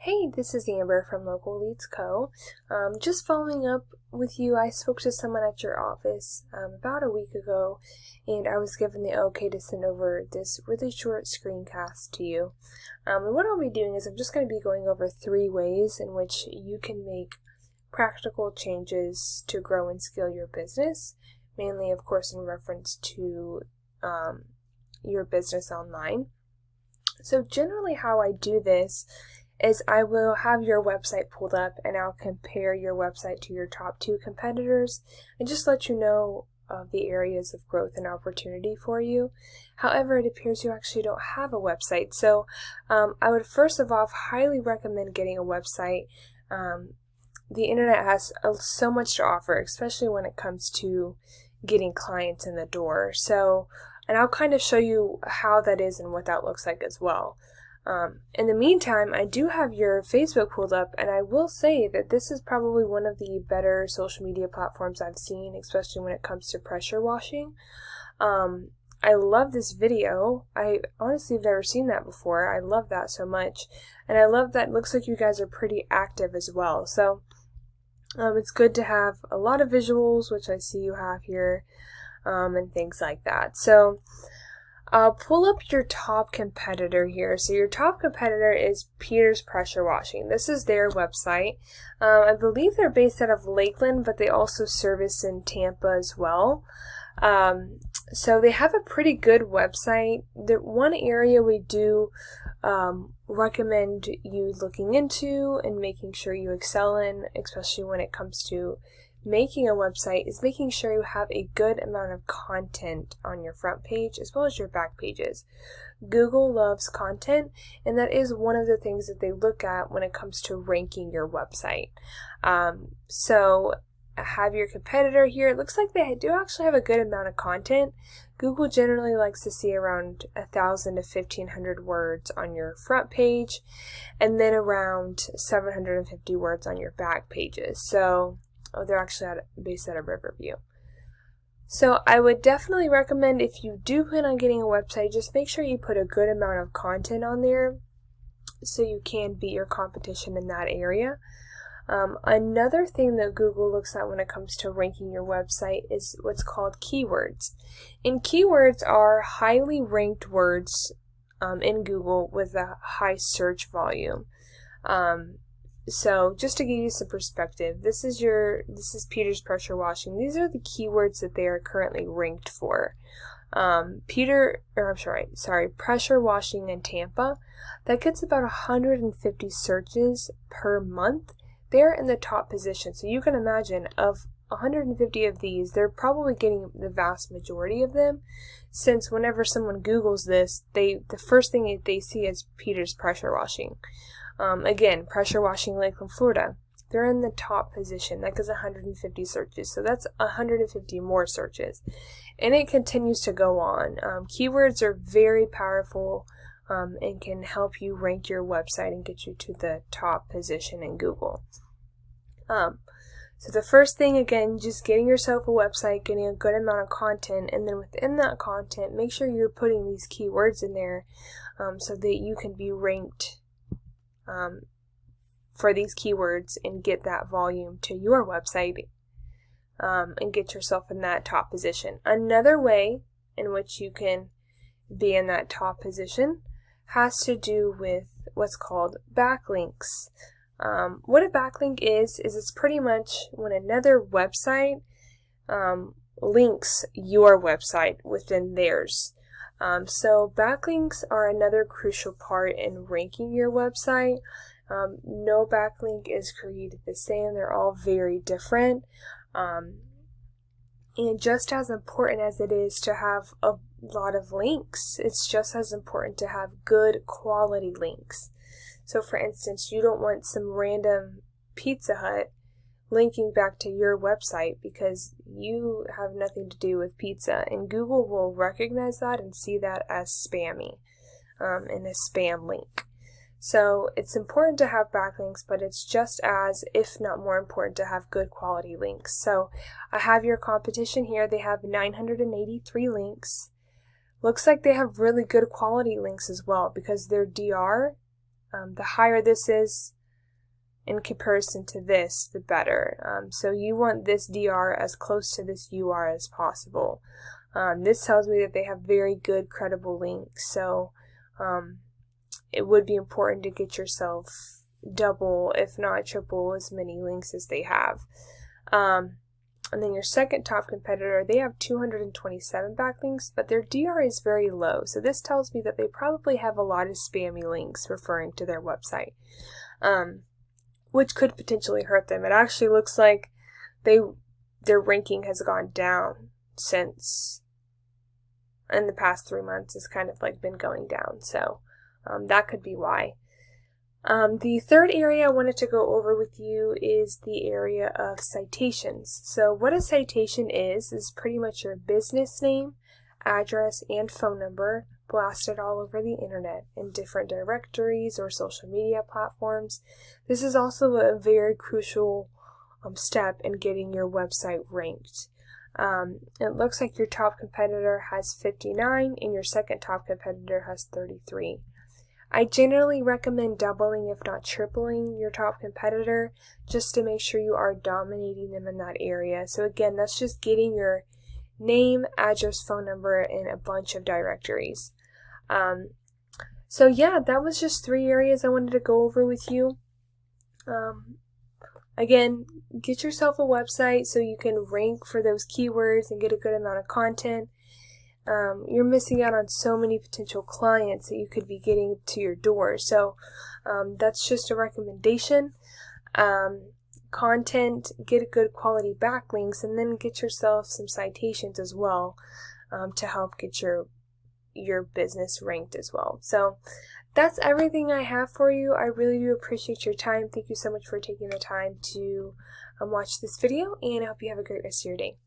Hey, this is Amber from Local Leads Co. Just following up with you, I spoke to someone at your office about a week ago, and I was given the okay to send over this really short screencast to you. And what I'll be doing is I'm just going to be going over 3 ways in which you can make practical changes to grow and scale your business, mainly, of course, in reference to your business online. So generally how I do this is I will have your website pulled up and I'll compare your website to your top 2 competitors and just let you know of the areas of growth and opportunity for you. However, it appears you actually don't have a website. So I would first of all highly recommend getting a website. The internet has so much to offer, especially when it comes to getting clients in the door. And I'll kind of show you how that is and what that looks like as well. In the meantime, I do have your Facebook pulled up, and I will say that this is probably one of the better social media platforms I've seen, especially when it comes to pressure washing. I love this video. I honestly have never seen that before. I love that so much. And I love that it looks like you guys are pretty active as well. So it's good to have a lot of visuals, which I see you have here, and things like that. So pull up your top competitor here. So your top competitor is Peter's Pressure Washing. This is their website. I believe they're based out of Lakeland, but they also service in Tampa as well. So they have a pretty good website. The one area we do recommend you looking into and making sure you excel in, especially when it comes to making a website, is making sure you have a good amount of content on your front page as well as your back pages. Google loves content, and that is one of the things that they look at when it comes to ranking your website. So I have your competitor here. It looks like they do actually have a good amount of content. Google generally likes to see around 1,000 to 1,500 words on your front page, and then around 750 words on your back pages. So they're actually based out of Riverview. So I would definitely recommend, if you do plan on getting a website, just make sure you put a good amount of content on there so you can beat your competition in that area. Another thing that Google looks at when it comes to ranking your website is what's called keywords. And keywords are highly ranked words in Google with a high search volume. So just to give you some perspective, this is Peter's Pressure Washing. These are the keywords that they are currently ranked for. Pressure washing in Tampa, that gets about 150 searches per month. They're in the top position. So you can imagine, of 150 of these, they're probably getting the vast majority of them, since whenever someone Googles this, the first thing they see is Peter's Pressure Washing. Again, Pressure Washing Lakeland, Florida. They're in the top position. That gets 150 searches. So that's 150 more searches. And it continues to go on. Keywords are very powerful and can help you rank your website and get you to the top position in Google. So the first thing, again, just getting yourself a website, getting a good amount of content, and then within that content, make sure you're putting these keywords in there so that you can be ranked for these keywords and get that volume to your website and get yourself in that top position. Another way in which you can be in that top position has to do with what's called backlinks. What a backlink is it's pretty much when another website links your website within theirs. So backlinks are another crucial part in ranking your website. No backlink is created the same. They're all very different. And just as important as it is to have a lot of links, it's just as important to have good quality links. So for instance, you don't want some random Pizza Hut linking back to your website because you have nothing to do with pizza, and Google will recognize that and see that as spammy and a spam link. So it's important to have backlinks, but it's just as, if not more important, to have good quality links. So I have your competition here. They have 983 links. Looks like they have really good quality links as well, because their DR The higher this is in comparison to this, the better. So you want this DR as close to this UR as possible. This tells me that they have very good, credible links. So it would be important to get yourself double, if not triple, as many links as they have. And then your second top competitor, they have 227 backlinks, but their DR is very low. So this tells me that they probably have a lot of spammy links referring to their website, which could potentially hurt them. It actually looks like their ranking has gone down since in the past 3 months. It's kind of like been going down. So that could be why. The third area I wanted to go over with you is the area of citations. So what a citation is pretty much your business name, address, and phone number blasted all over the internet in different directories or social media platforms. This is also a very crucial step in getting your website ranked. It looks like your top competitor has 59 and your second top competitor has 33. I generally recommend doubling, if not tripling, your top competitor just to make sure you are dominating them in that area. So again, that's just getting your name, address, phone number in a bunch of directories. So yeah, that was just 3 areas I wanted to go over with you. Again, get yourself a website so you can rank for those keywords and get a good amount of content. You're missing out on so many potential clients that you could be getting to your door. So that's just a recommendation. Content, get a good quality backlinks, and then get yourself some citations as well to help get your business ranked as well. So that's everything I have for you. I really do appreciate your time. Thank you so much for taking the time to watch this video, and I hope you have a great rest of your day.